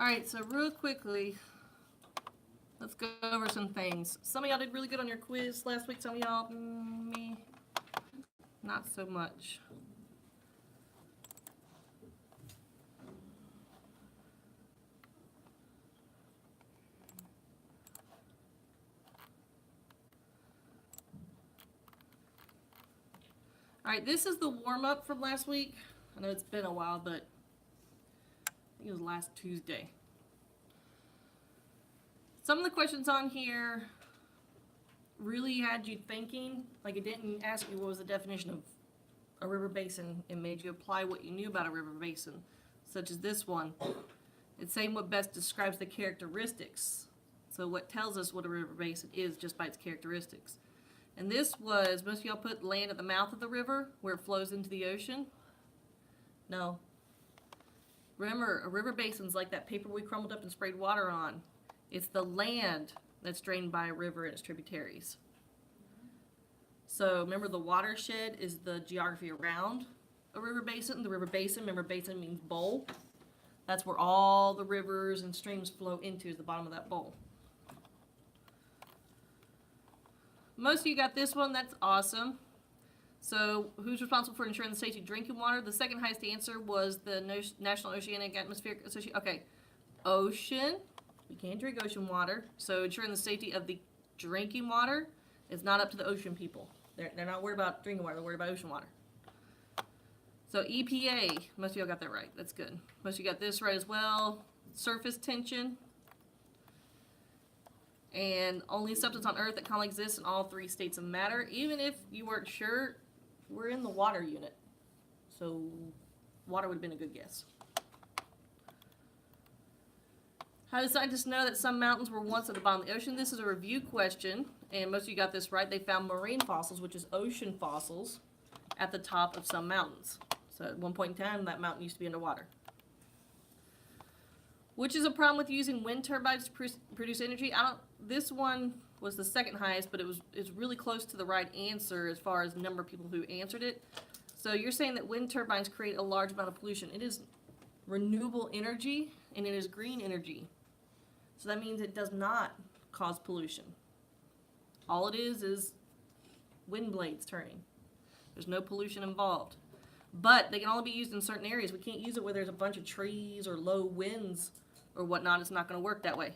Alright, so real quickly, let's go over some things. Some of y'all did really good on your quiz last week. Some of y'all, me, not so much. Alright, this is the warm-up from last week. I know it's been a while, but I think it was last Tuesday. Some of the questions on here really had you thinking. Like, it didn't ask you what was the definition of a river basin. It made you apply what you knew about a river basin, such as this one. It's saying what best describes the characteristics. So what tells us what a river basin is just by its characteristics. And this was, most of y'all put land at the mouth of the river where it flows into the ocean. No. Remember, a river basin's like that paper we crumbled up and sprayed water on. It's the land that's drained by a river and its tributaries. So remember, the watershed is the geography around a river basin. The river basin, remember, basin means bowl. That's where all the rivers and streams flow into, is the bottom of that bowl. Most of you got this one. That's awesome. So who's responsible for ensuring the safety of drinking water? The second highest answer was the National Oceanic Atmospheric Association. Okay, ocean. We can't drink ocean water. So ensuring the safety of the drinking water is not up to the ocean people. They're not worried about drinking water. They're worried about ocean water. So EPA. Most of y'all got that right. That's good. Most of you got this right as well. Surface tension. And only substance on Earth that commonly exists in all three states of matter. Even if you weren't sure, we're in the water unit. So water would have been a good guess. How do scientists know that some mountains were once at the bottom of the ocean? This is a review question, and most of you got this right. They found marine fossils, which is ocean fossils, at the top of some mountains. So at one point in time, that mountain used to be underwater. Which is a problem with using wind turbines to produce energy? This one was the second highest, but it's really close to the right answer as far as number of people who answered it. So you're saying that wind turbines create a large amount of pollution. It is renewable energy, and it is green energy. So that means it does not cause pollution. All it is wind blades turning. There's no pollution involved. But they can only be used in certain areas. We can't use it where there's a bunch of trees or low winds or whatnot. It's not going to work that way.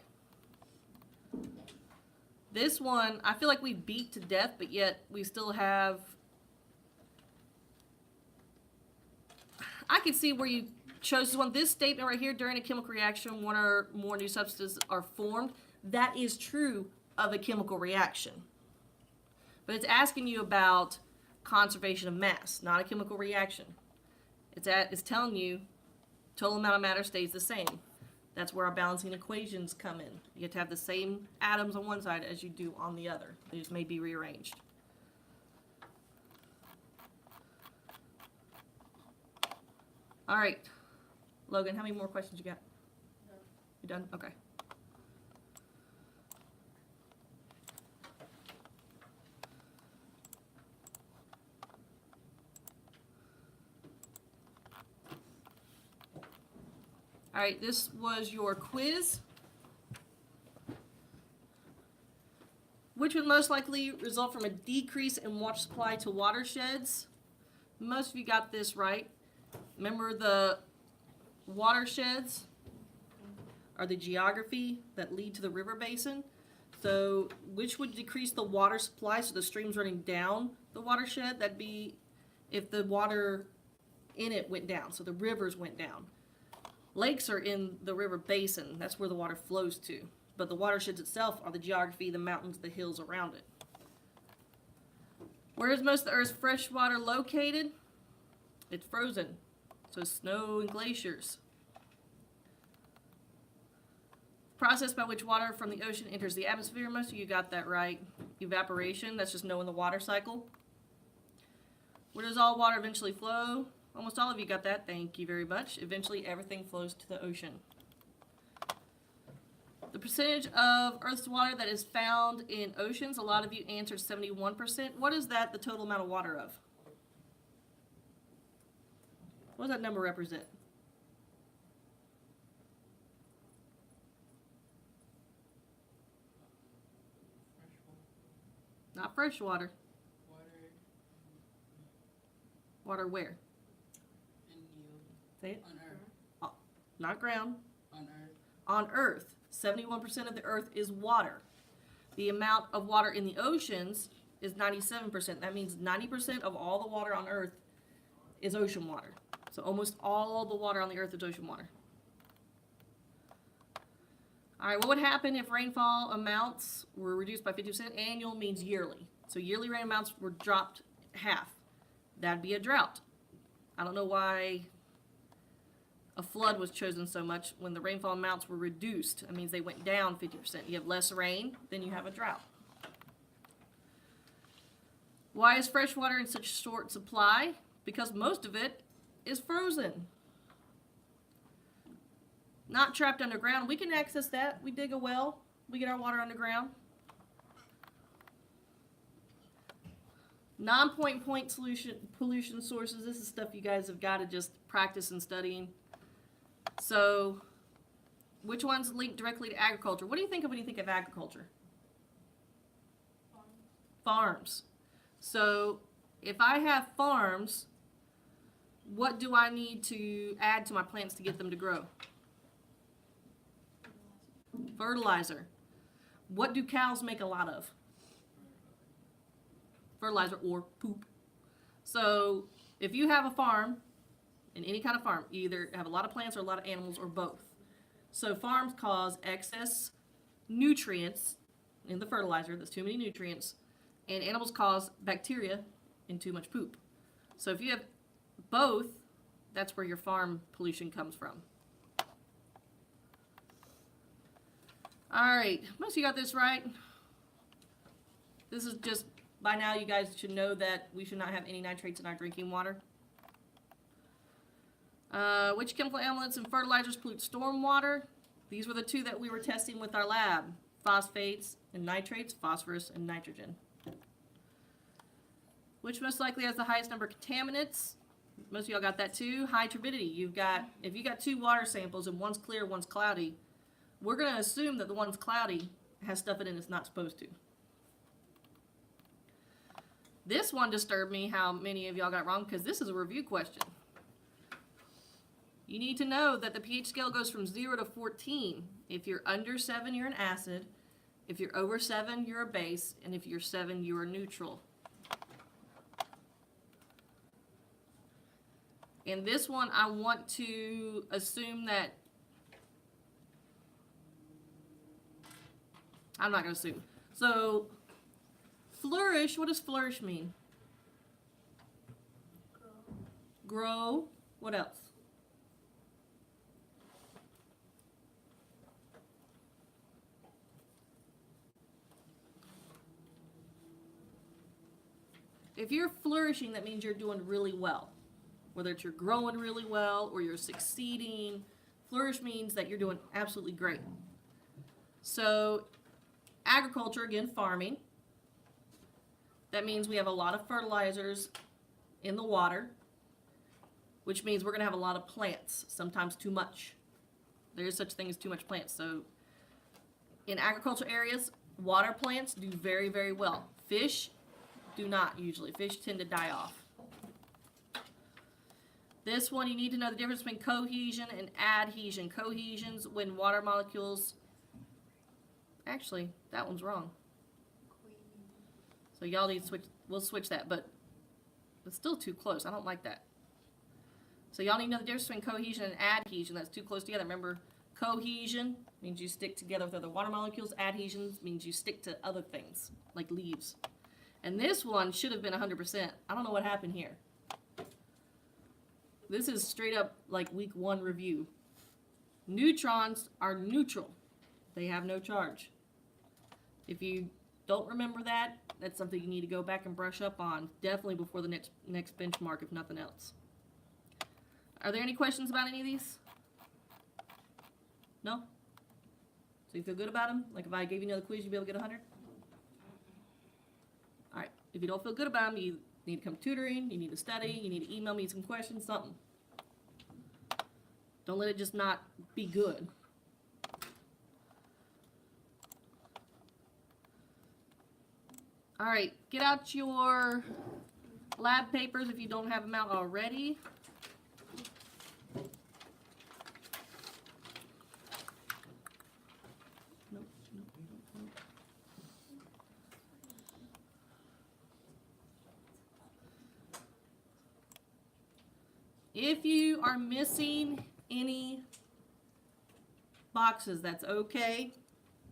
This one, I feel like we beat to death, but yet we still have... I can see where you chose this one. This statement right here, during a chemical reaction, one or more new substances are formed. That is true of a chemical reaction. But it's asking you about conservation of mass, not a chemical reaction. It's telling you total amount of matter stays the same. That's where our balancing equations come in. You have to have the same atoms on one side as you do on the other. They just may be rearranged. All right. Logan, how many more questions you got? No. You done? Okay. All right, this was your quiz. Which would most likely result from a decrease in water supply to watersheds? Most of you got this right. Remember, the watersheds are the geography that lead to the river basin. So which would decrease the water supply, so the streams running down the watershed? That'd be if the water in it went down, so the rivers went down. Lakes are in the river basin. That's where the water flows to. But the watersheds itself are the geography, the mountains, the hills around it. Where is most of the Earth's fresh water located? It's frozen. So snow and glaciers. Process by which water from the ocean enters the atmosphere. Most of you got that right. Evaporation, that's just knowing the water cycle. Where does all water eventually flow? Almost all of you got that. Thank you very much. Eventually everything flows to the ocean. The percentage of Earth's water that is found in oceans, a lot of you answered 71%. What is that the total amount of water of? What does that number represent? fresh water. Water Water where? and yield. Say it. On Earth. Not ground. On Earth. On Earth, 71% of the Earth is water. The amount of water in the oceans is 97%. That means 90% of all the water on Earth is ocean water. So almost all the water on the Earth is ocean water. All right, what would happen if rainfall amounts were reduced by 50%? Annual means yearly. So yearly rain amounts were dropped half. That'd be a drought. I don't know why a flood was chosen so much when the rainfall amounts were reduced. That means they went down 50%. You have less rain, then you have a drought. Why is fresh water in such short supply? Because most of it is frozen. Not trapped underground. We can access that. We dig a well. We get our water underground. Non-point pollution sources. This is stuff you guys have got to just practice and studying. So, which ones link directly to agriculture? What do you think of when you think of agriculture? Farms. So, if I have farms, what do I need to add to my plants to get them to grow? Fertilizer. What do cows make a lot of? Fertilizer or poop. So, if you have a farm, in any kind of farm, you either have a lot of plants or a lot of animals or both. So farms cause excess nutrients in the fertilizer, that's too many nutrients, and animals cause bacteria in too much poop. So if you have both, that's where your farm pollution comes from. All right, most of you got this right. This is just, by now you guys should know that we should not have any nitrates in our drinking water. Which chemical elements and fertilizers pollute stormwater? These were the two that we were testing with our lab. Phosphates and nitrates, phosphorus and nitrogen. Which most likely has the highest number of contaminants? Most of y'all got that too. High turbidity. If you got two water samples and one's clear, one's cloudy, we're going to assume that the one's cloudy has stuff in it it's not supposed to. This one disturbed me how many of y'all got wrong because this is a review question. You need to know that the pH scale goes from 0 to 14. If you're under 7, you're an acid. If you're over 7, you're a base. And if you're 7, you are neutral. In this one, I want to assume that... I'm not going to assume. So, flourish, what does flourish mean? Grow. What else? If you're flourishing, that means you're doing really well. Whether it's you're growing really well or you're succeeding. Flourish means that you're doing absolutely great. So, agriculture, again, farming. That means we have a lot of fertilizers in the water, which means we're going to have a lot of plants, sometimes too much. There is such thing as too much plants. So, in agricultural areas, water plants do very, very well. Fish do not usually. Fish tend to die off. This one, you need to know the difference between cohesion and adhesion. Cohesion's when water molecules... Actually, that one's wrong. So y'all need to switch. We'll switch that, but it's still too close. I don't like that. So y'all need to know the difference between cohesion and adhesion. That's too close together. Remember, cohesion means you stick together with other water molecules. Adhesion means you stick to other things, like leaves. And this one should have been 100%. I don't know what happened here. This is straight up like week 1 review. Neutrons are neutral. They have no charge. If you don't remember that, that's something you need to go back and brush up on. Definitely before the next benchmark, if nothing else. Are there any questions about any of these? No? So you feel good about them? Like if I gave you another quiz, you'd be able to get 100? Alright, if you don't feel good about them, you need to come tutoring, you need to study, you need to email me some questions, something. Don't let it just not be good. All right, get out your lab papers if you don't have them out already. Nope, nope, nope, nope. If you are missing any boxes, that's okay.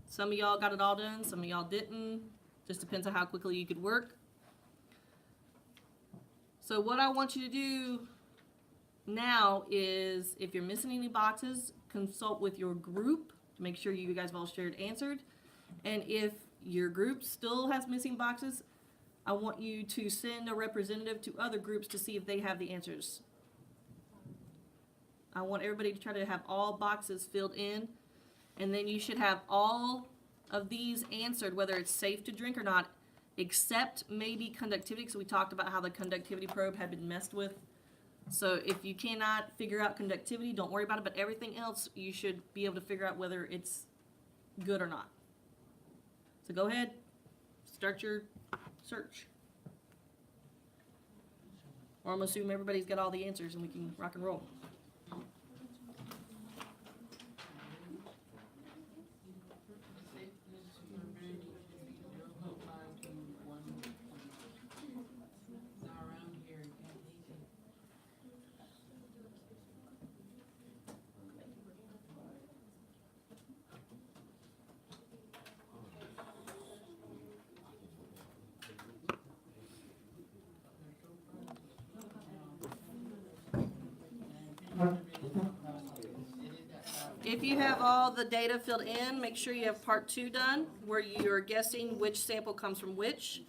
Some of y'all got it all done, some of y'all didn't. Just depends on how quickly you could work. So what I want you to do now is, if you're missing any boxes, consult with your group to make sure you guys have all shared answered. And if your group still has missing boxes, I want you to send a representative to other groups to see if they have the answers. I want everybody to try to have all boxes filled in, and then you should have all of these answered, whether it's safe to drink or not, except maybe conductivity, because we talked about how the conductivity probe had been messed with. So if you cannot figure out conductivity, don't worry about it, but everything else you should be able to figure out whether it's good or not. So go ahead, start your search. Or I'm gonna assume everybody's got all the answers and we can rock and roll. If you have all the data filled in, make sure you have part 2 done, where you're guessing which sample comes from which.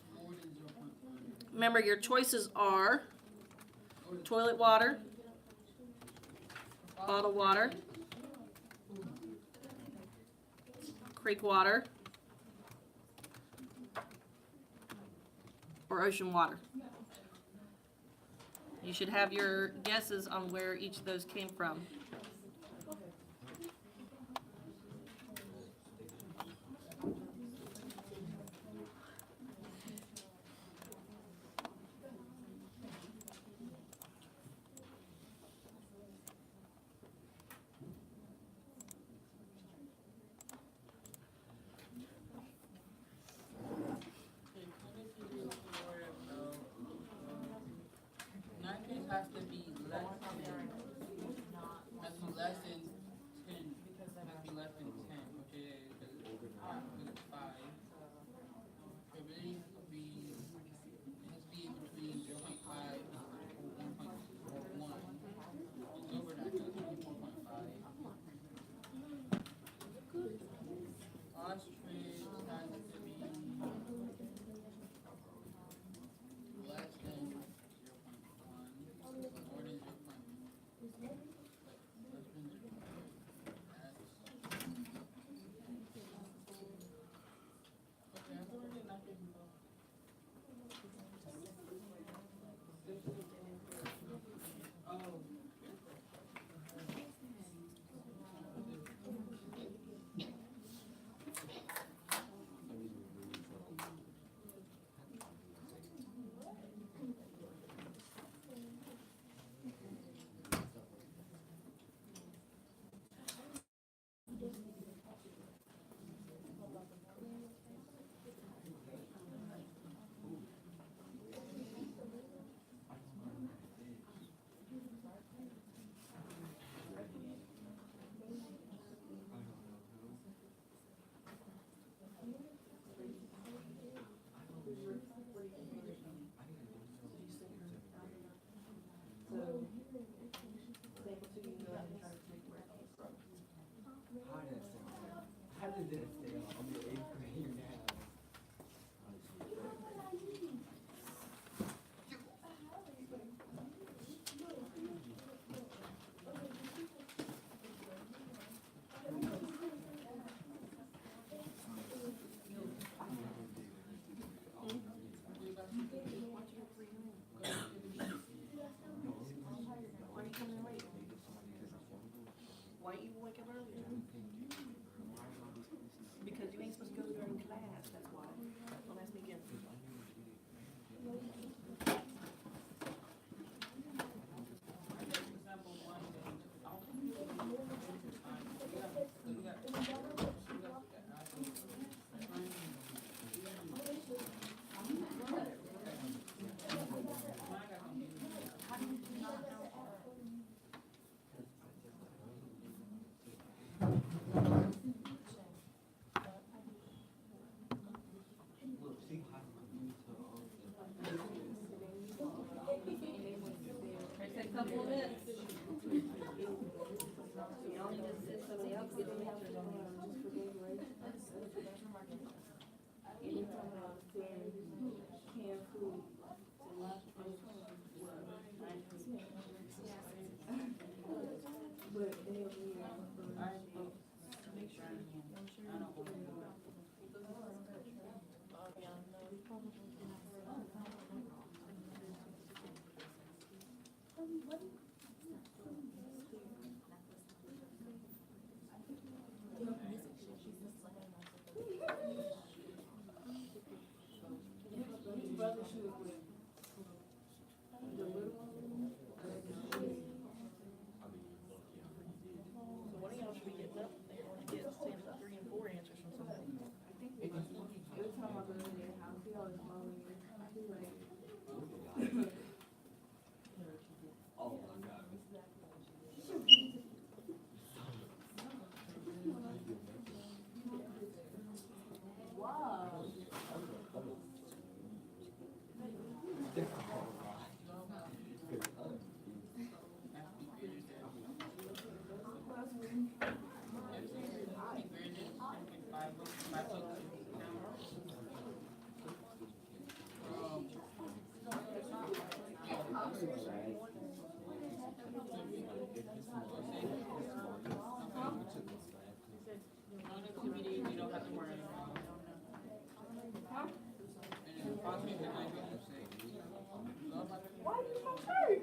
Remember, your choices are toilet water, bottled water, creek water, or ocean water. You should have your guesses on where each of those came from. Has to be less than, as So one of y'all should be getting up there and get 3 and 4 answers from somebody. Non-activity, you don't have to worry about. And possibly the night you say. Why you my shirt?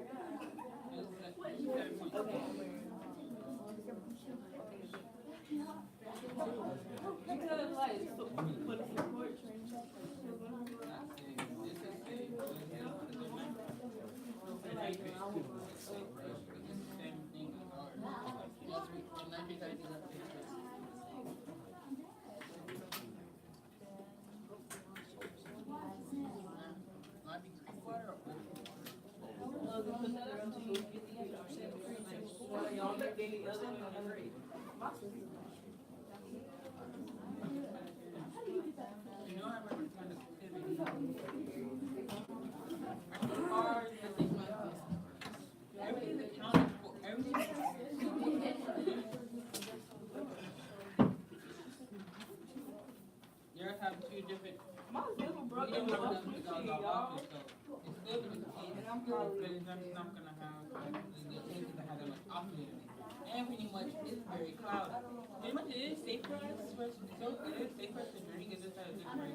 Because like, so for the support training. Y'all get daily other than grade. You know, I remember trying to activity. Hard to think like this. Everything's accounted for. Everything. Yours have 2 different. My little brother We don't have loves enough me, to go y'all. office, so it's still gonna be And I'm probably- but it's not gonna have the chances to have that much oxygen in it. And pretty much it's very cloudy. Pretty much it is safe for us, so it is safe for us to drink, it just has a different very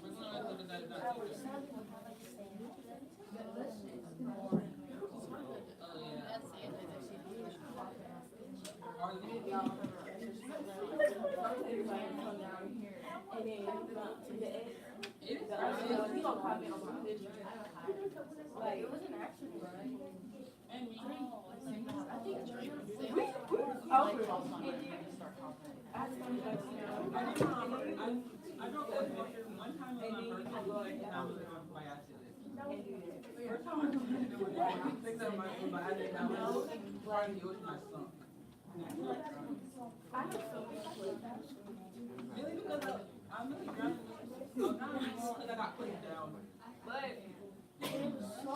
we're gonna let the guys not take it. Oh yeah. Are you? Everybody come down here, and then the ex, It is. he gonna comment on my picture. Like, it wasn't actually And me. I drove that picture one time on my birthday, and I was by accident. First time I did it was I picked up my phone by accident, I was part of the ocean, I sunk. I have so many questions. Really, because I'm really drowning. I'm not anymore because I got put down. But it's so.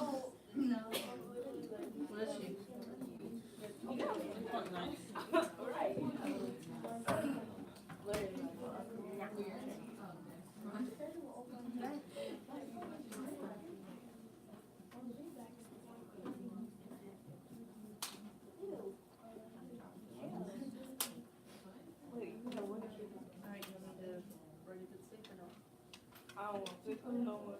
Bless you. Yeah. It's quite nice. Right. Wait, you know what if you? Alright, you need to ready to sleep or no? I don't want to come no more.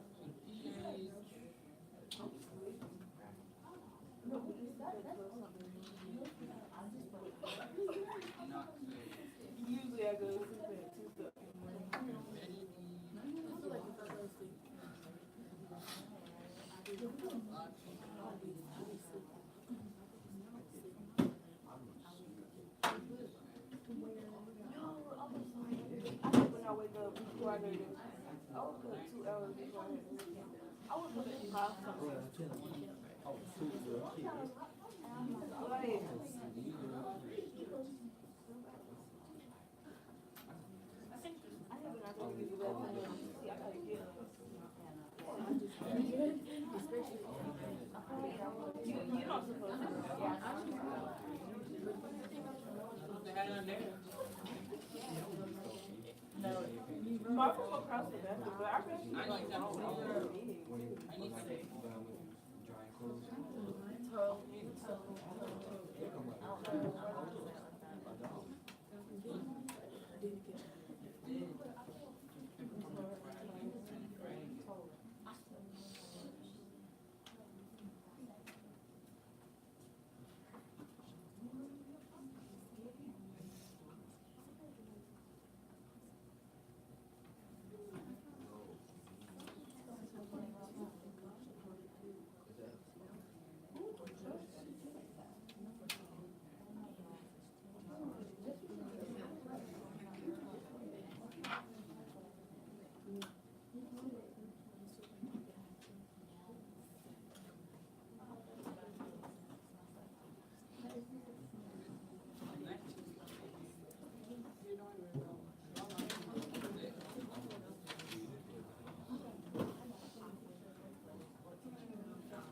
Usually I go to sleep at 2 o'clock in the morning. I think when I wake up before I go to I woke up 2 hours before I had to sleep. I woke up at 5 something. Like, I think when I go to get back home, see, I gotta get up. can go across the bathroom, but I bet she's like, I need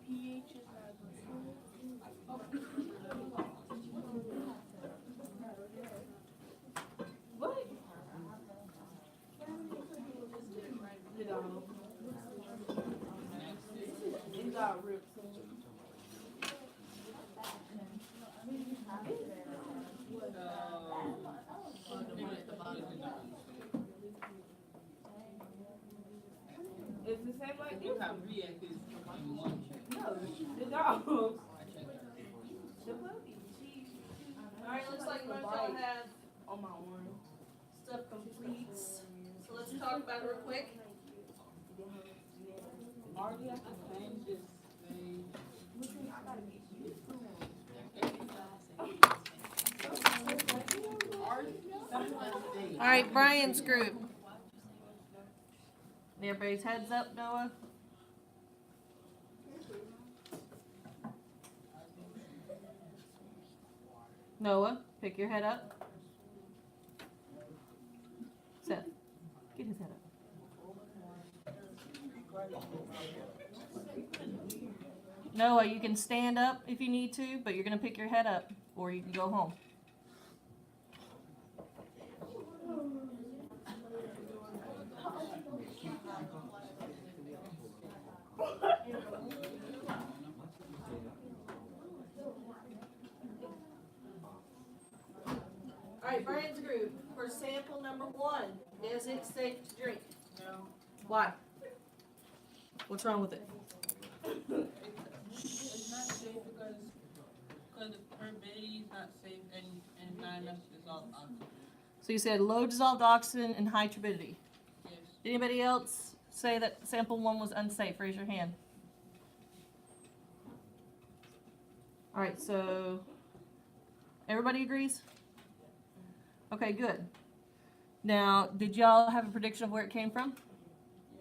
pH is not good. What? It got ripped. It's the same like You this. have reacted in one check. No, the dog. I checked that. The puppy. She Alright, looks like most y'all have on my arm. stuff completes. So let's talk about it real quick. Already have to change this thing. Alright, Brian's group. Everybody's heads up, Noah? Noah, pick your head up. Seth, get his head up. Noah, you can stand up if you need to, but you're gonna pick your head up, or you can go home. Alright, Brian's group, for sample number 1, is it safe to drink? No. Why? What's wrong with it? It's not safe because the turbidity is not safe and not enough dissolved oxygen. So you said low dissolved oxygen and high turbidity. Yes. Did anybody else say that sample 1 was unsafe? Raise your hand. Alright, so everybody agrees? Okay, good. Now, did y'all have a prediction of where it came from?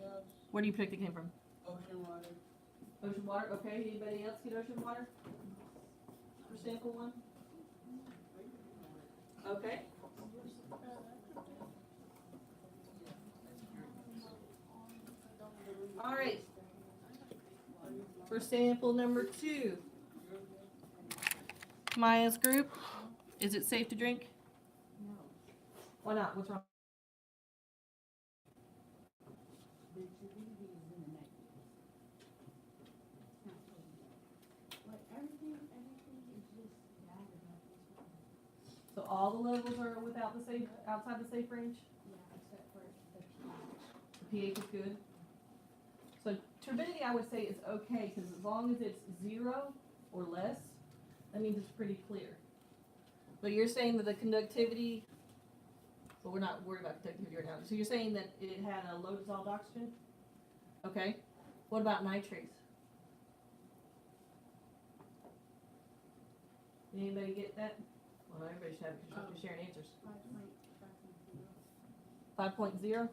Yes. Where do you predict it came from? Ocean water. Ocean water, okay. Anybody else get ocean water? For sample 1? Okay. Alright. For sample number 2. Maya's group, is it safe to drink? No. Why not? What's wrong? So all the levels are without the safe, outside the safe range? Yeah, except for the The pH is good. So turbidity, I would say, is okay, because as long as it's 0 or less, that means it's pretty clear. But you're saying that the conductivity, but we're not worried about conductivity right now. So you're saying that it had a low dissolved oxygen? Okay. What about nitrates? Did anybody get that? Well, everybody should have it because you're sharing answers. 5.0?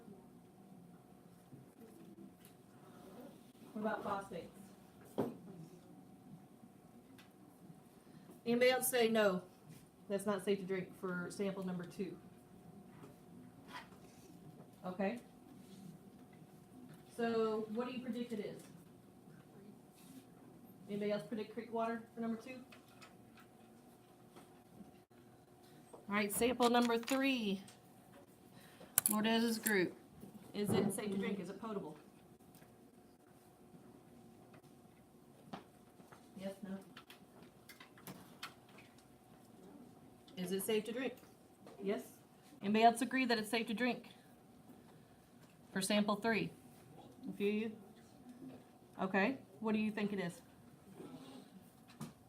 What about phosphates? Anybody else say no? That's not safe to drink for sample number 2. Okay. So what do you predict it is? Anybody else predict creek water for number 2? All right, sample number 3. Lourdes's group. Is it safe to drink? Is it potable? Yes, no? Is it safe to drink? Yes? Anybody else agree that it's safe to drink? For sample 3? A few of you? Okay, what do you think it is?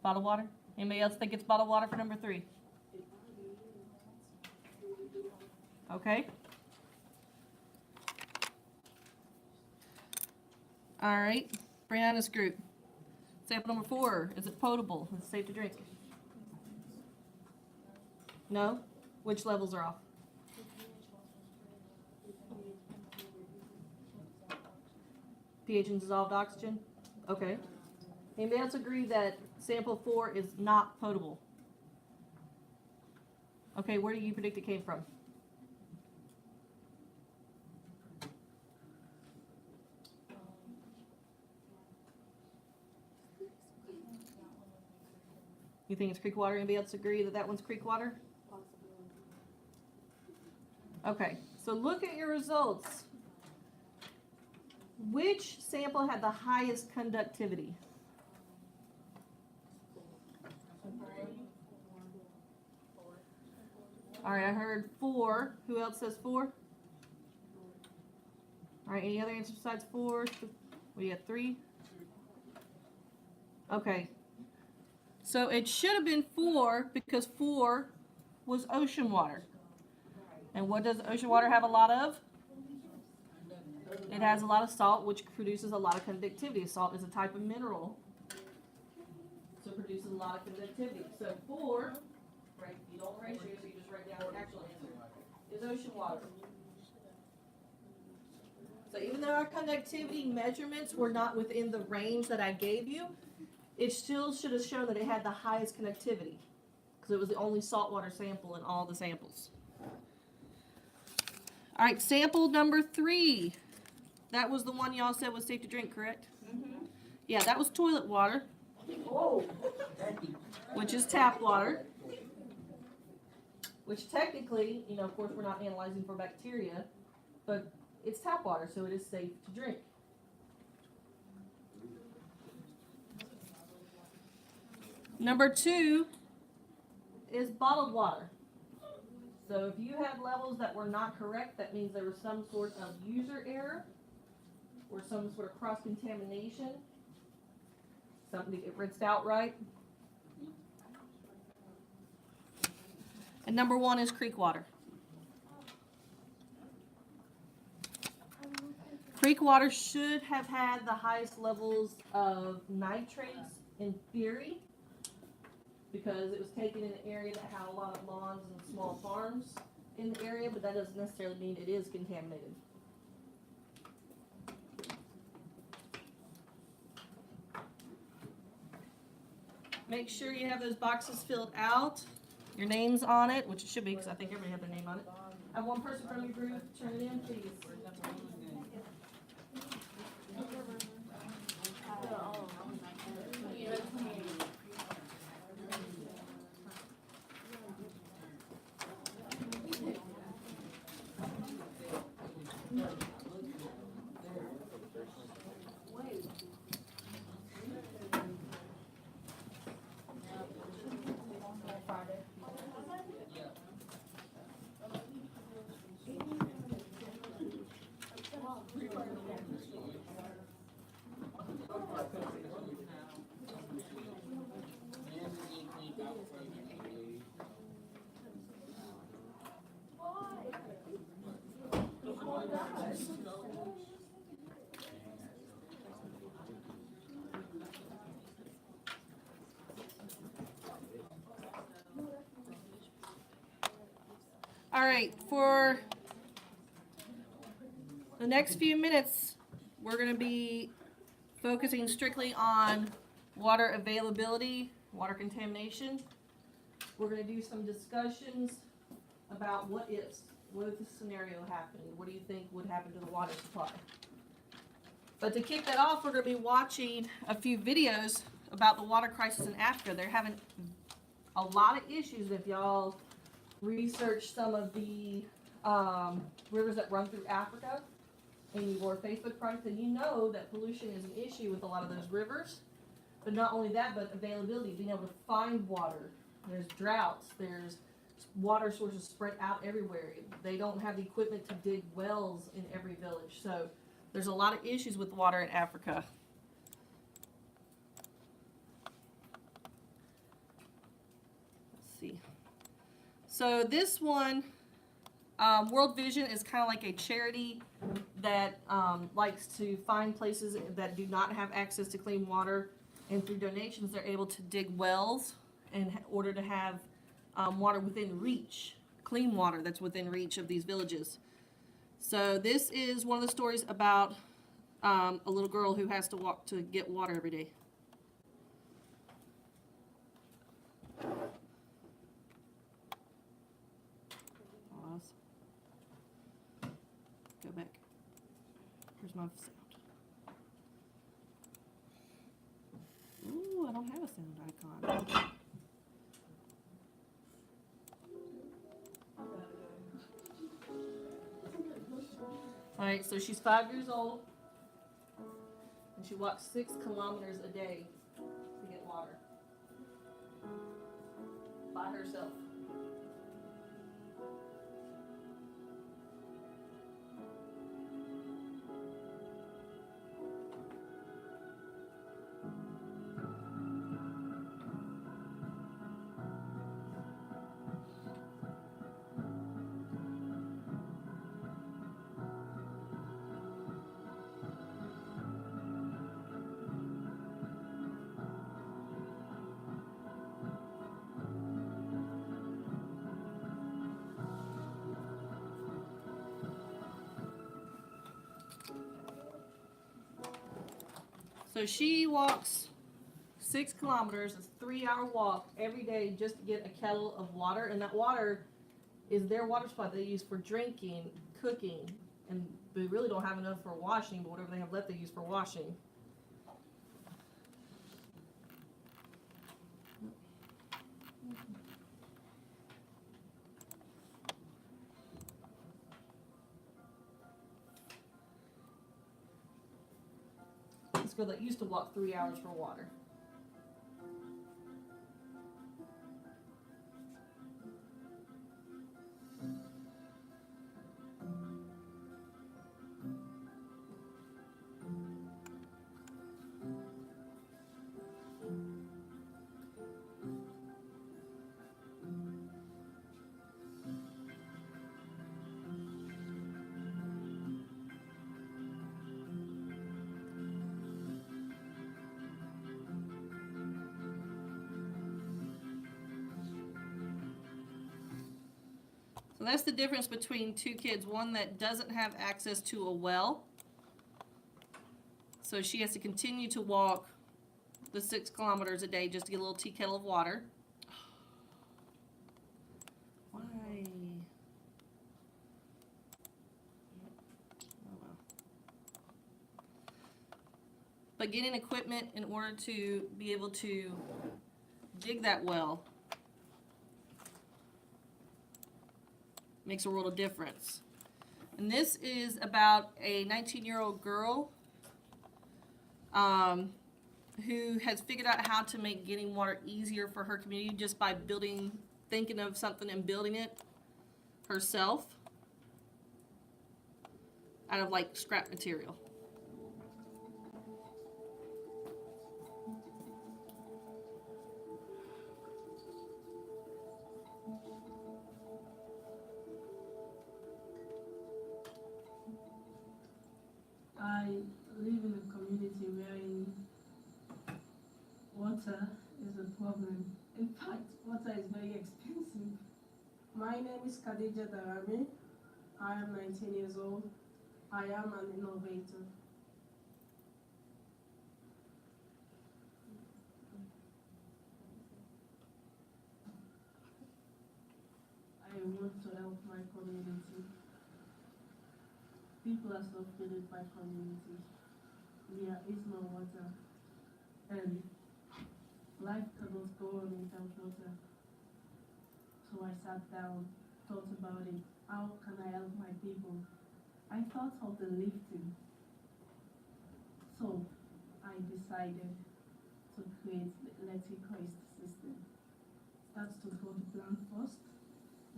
Bottled water? Anybody else think it's bottled water for number 3? Okay. All right, Brianna's group. Sample number 4, is it potable? Is it safe to drink? No? Which levels are off? pH and dissolved oxygen? Okay. Anybody else agree that sample 4 is not potable? Okay, where do you predict it came from? You think it's creek water? Anybody else agree that that one's creek water? Okay, so look at your results. Which sample had the highest conductivity? All right, I heard 4. Who else says 4? All right, any other answers besides 4? We have 3. Okay. So it should have been 4 because 4 was ocean water. And what does ocean water have a lot of? It has a lot of salt, which produces a lot of conductivity. Salt is a type of mineral, so it produces a lot of conductivity. So 4, right, you don't ratio, so you just write down the actual answer, is ocean water. So even though our conductivity measurements were not within the range that I gave you, it still should have shown that it had the highest conductivity, because it was the only saltwater sample in all the samples. All right, sample number 3. That was the one y'all said was safe to drink, correct? Mm-hmm. Yeah, that was toilet water. Oh. Which is tap water. Which technically, you know, of course we're not analyzing for bacteria, but it's tap water, so it is safe to drink. Number 2 is bottled water. So if you had levels that were not correct, that means there was some sort of user error or some sort of cross-contamination. Something to get rinsed out right. And number 1 is creek water. Creek water should have had the highest levels of nitrates in theory, because it was taken in an area that had a lot of lawns and small farms in the area, but that doesn't necessarily mean it is contaminated. Make sure you have those boxes filled out, your names on it, which it should be, because I think everybody had their name on it. Have one person from your group turn it in, please. All right, for the next few minutes, we're going to be focusing strictly on water availability, water contamination. We're going to do some discussions about what if the scenario happened. What do you think would happen to the water supply? But to kick that off, we're going to be watching a few videos about the water crisis in Africa. They're having a lot of issues. If y'all research some of the rivers that run through Africa, and your Facebook project, then you know that pollution is an issue with a lot of those rivers. But not only that, but availability, being able to find water. There's droughts, there's water sources spread out everywhere. They don't have the equipment to dig wells in every village. So there's a lot of issues with water in Africa. Let's see. So this one, World Vision is kind of like a charity that likes to find places that do not have access to clean water, and through donations they're able to dig wells in order to have water within reach, clean water that's within reach of these villages. So this is one of the stories about a little girl who has to walk to get water every day. Pause. Go back. Where's my sound? Ooh, I don't have a sound icon. Alright, so she's 5 years old, and she walks 6 kilometers a day to get water. By herself. So she walks 6 kilometers, it's a 3-hour walk every day just to get a kettle of water, and that water is their water supply they use for drinking, cooking, and they really don't have enough for washing, but whatever they have left they use for washing. This girl that used to walk 3 hours for water. So that's the difference between two kids. One that doesn't have access to a well. So she has to continue to walk the 6 kilometers a day just to get a little tea kettle of water. Why? Oh well. But getting equipment in order to be able to dig that well makes a world of difference. And this is about a 19-year-old girl who has figured out how to make getting water easier for her community just by thinking of something and building it herself out of like scrap material. I live in a community wherein water is a problem. In fact, water is very expensive. My name is Khadija Darami. I am 19 years old. I am an innovator. I want to help my community. People are suffering by community. There is no water. And life cannot go on without water. So I sat down, thought about it. How can I help my people? I thought of the lifting. So I decided to create the electric hoist system. That's to draw the plan first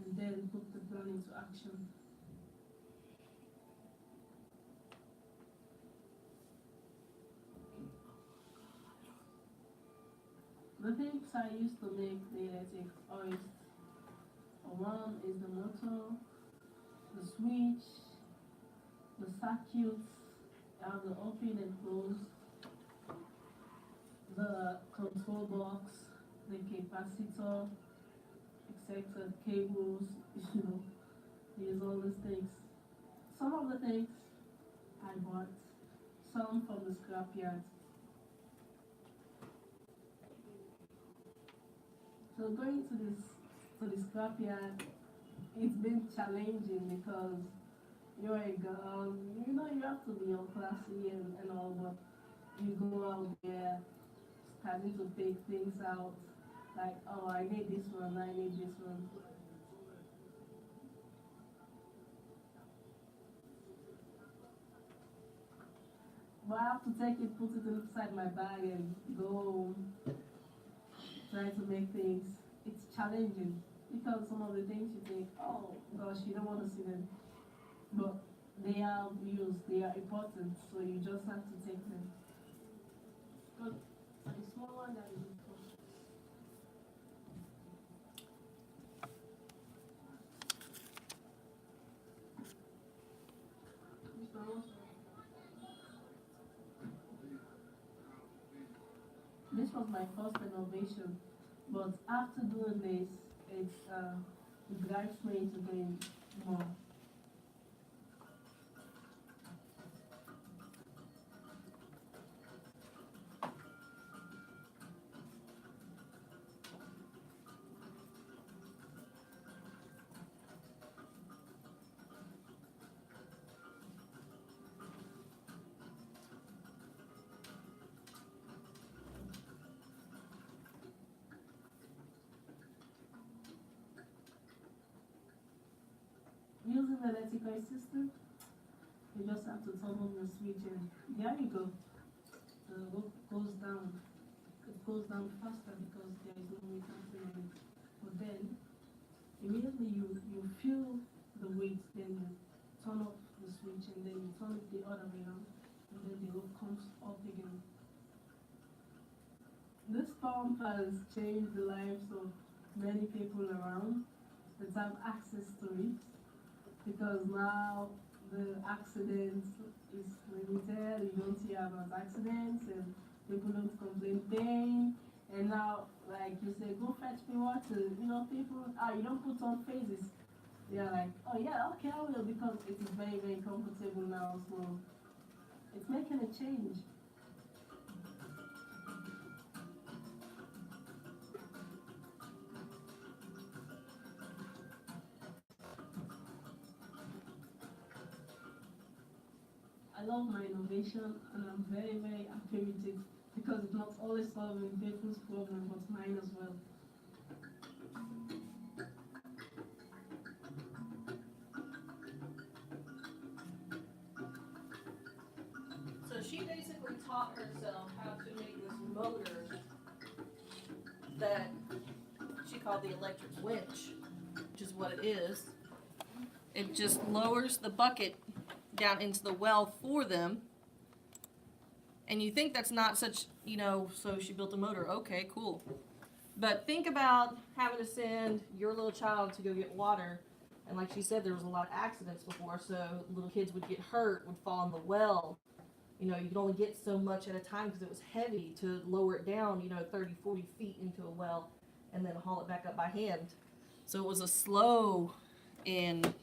and then put the plan into action. The things I used to make the electric hoist, one is the motor, the switch, the circuits, have the open and close, the control box, the capacitor, etc., cables, use all these things. Some of the things I bought, some from the scrapyard. So going to the scrapyard, it's been challenging because you're a girl, you have to be all classy and all, but you go out there starting to take things out, like, oh, I need this one, I need this one. But I have to take it, put it inside my bag and go home, try to make things. It's challenging because some of the things you think, oh gosh, you don't want to see them. But they are used, they are important, so you just have to take them. But for the small one, that is important. This was my first innovation, but after doing this, it drives me into doing more. Using the electrical system, you just have to turn on the switch and there you go. The rope goes down. It goes down faster because there is no weight happening on it. But then, immediately you feel the weight, then you turn off the switch and then you turn it the other way around, and then the rope comes up again. This pump has changed the lives of many people around that have access to it, because now the accidents is limited, you don't hear about accidents and people don't complain pain. And now, like you say, go fetch me water, people, you don't put on faces. They're like, oh yeah, okay, I will, because it is very, very comfortable now, so it's making a change. I love my innovation and I'm very, very happy with it because it's not always solving people's problems, but mine as well. So she basically taught herself how to make this motor that she called the electric winch, which is what it is. It just lowers the bucket down into the well for them. And you think that's not such, so she built a motor. Okay, cool. But think about having to send your little child to go get water. And like she said, there was a lot of accidents before, so little kids would get hurt, would fall in the well. You could only get so much at a time because it was heavy to lower it down, 30, 40 feet into a well and then haul it back up by hand. So it was a slow and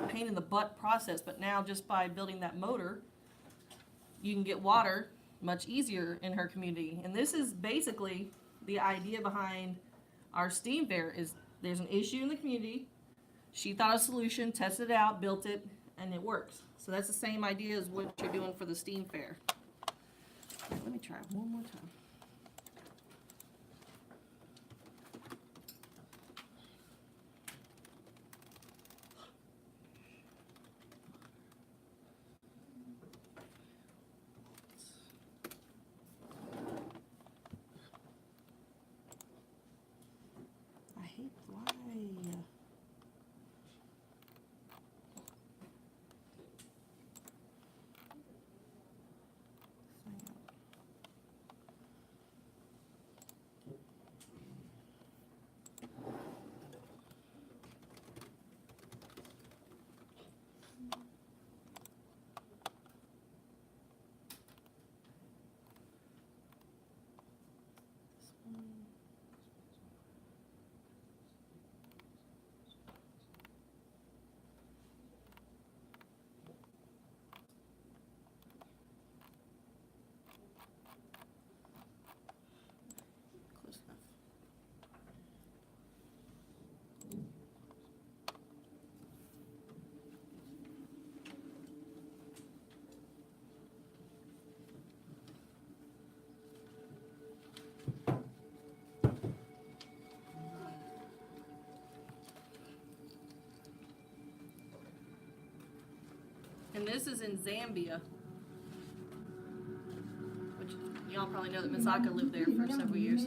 pain in the butt process, but now just by building that motor, you can get water much easier in her community. And this is basically the idea behind our STEAM fair. Is there's an issue in the community, she thought of a solution, tested it out, built it, and it works. So that's the same idea as what you're doing for the STEAM fair. Let me try one more time. And this is in Zambia, which y'all probably know that Misaka lived there for several years.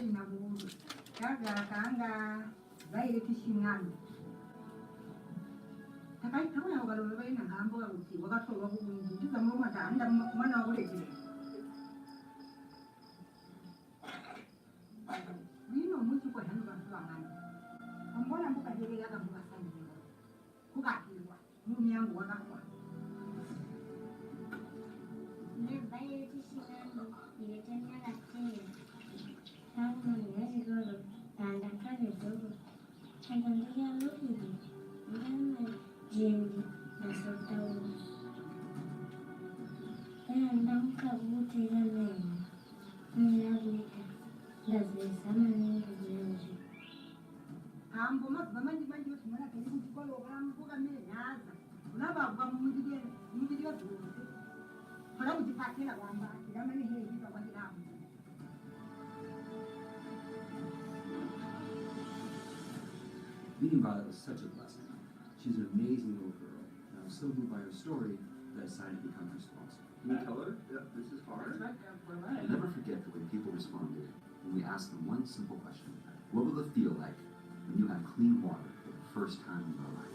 Meeting Violet was such a blessing. She's an amazing little girl, and I was so moved by her story that I decided to become her sponsor. Can you tell her that this is hard? I'll never forget the way people responded when we asked them one simple question. What will it feel like when you have clean water for the first time in your life?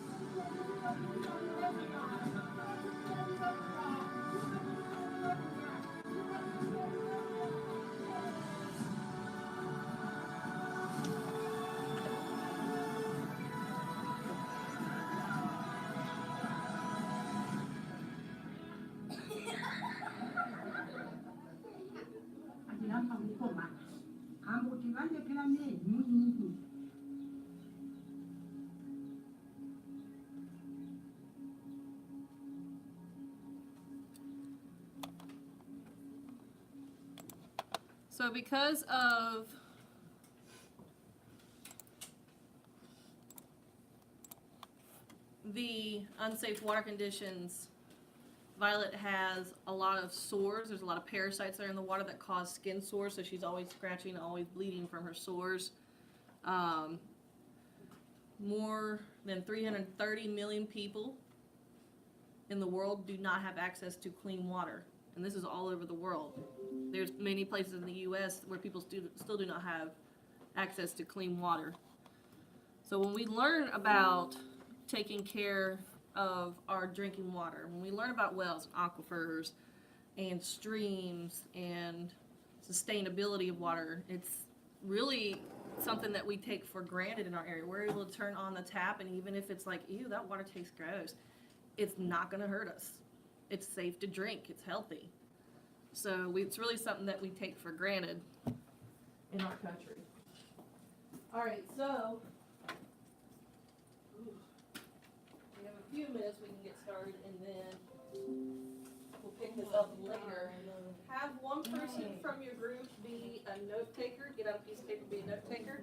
So because of the unsafe water conditions, Violet has a lot of sores. There's a lot of parasites that are in the water that cause skin sores, so she's always scratching, always bleeding from her sores. More than 330 million people in the world do not have access to clean water, and this is all over the world. There's many places in the U.S. where people still do not have access to clean water. So when we learn about taking care of our drinking water, when we learn about wells and aquifers and streams and sustainability of water, it's really something that we take for granted in our area. We're able to turn on the tap, and even if it's like, ew, that water tastes gross, it's not going to hurt us. It's safe to drink. It's healthy. So it's really something that we take for granted in our country. All right, so we have a few minutes we can get started, and then we'll pick this up later. Have one person from your group be a note taker. Get out a piece of paper, be a note taker.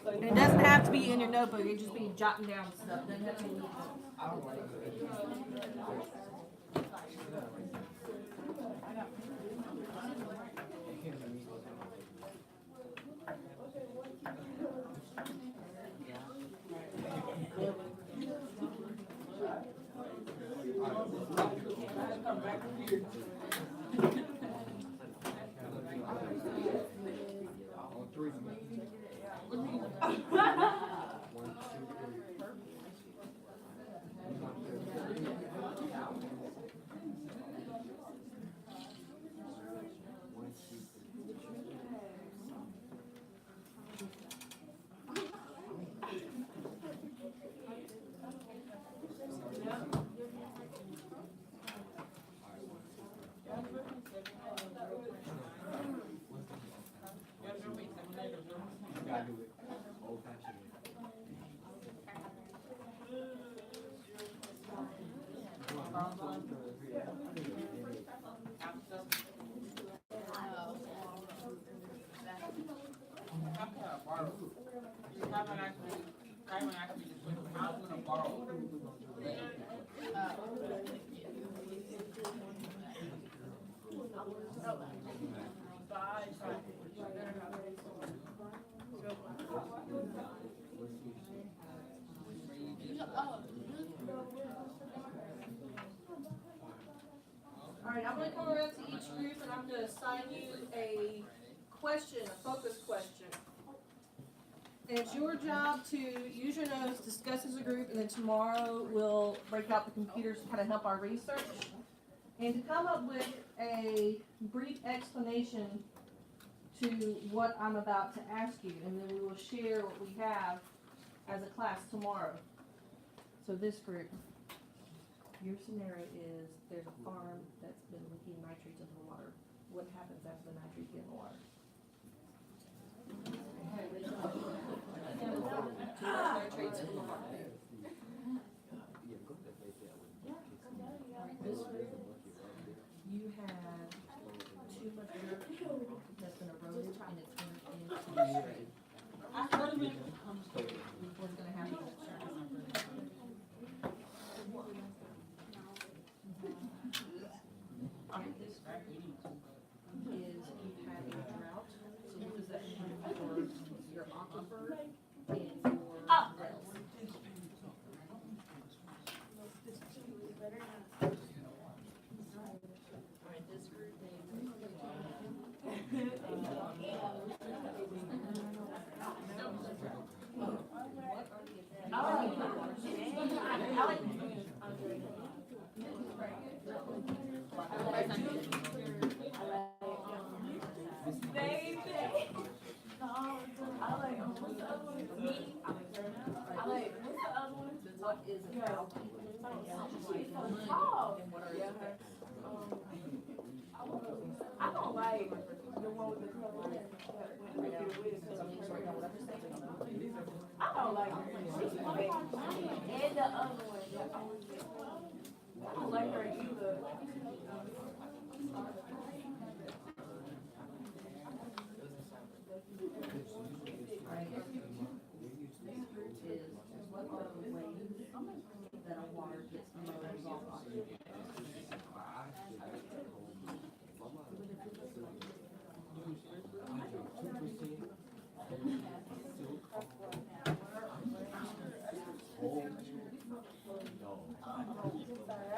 And it doesn't have to be in your notebook. It just be jotting down stuff. It doesn't have to be Alright, I'm gonna come around to each group and I'm gonna assign you a question, a focus question. And it's your job to use your notes, discuss as a group, and then tomorrow we'll break out the computers to kind of help our research. And to come up with a brief explanation to what I'm about to ask you, and then we will share what we have as a class tomorrow. So this group, your scenario is there's a farm that's been leaking nitrates into the water. What happens after the nitrates get in the water? Too much nitrates in the water. This group, you have too much dirt that's been eroded and it's turned into straight. What's gonna happen to that surface? This is you've had a drought, so what does that mean for your aquifer and your wells? Alright, this group, what is an algae? And what are its effects? I don't like the one with the color. I don't like her. And the other one. I don't like her either. Right. This group is what are the ways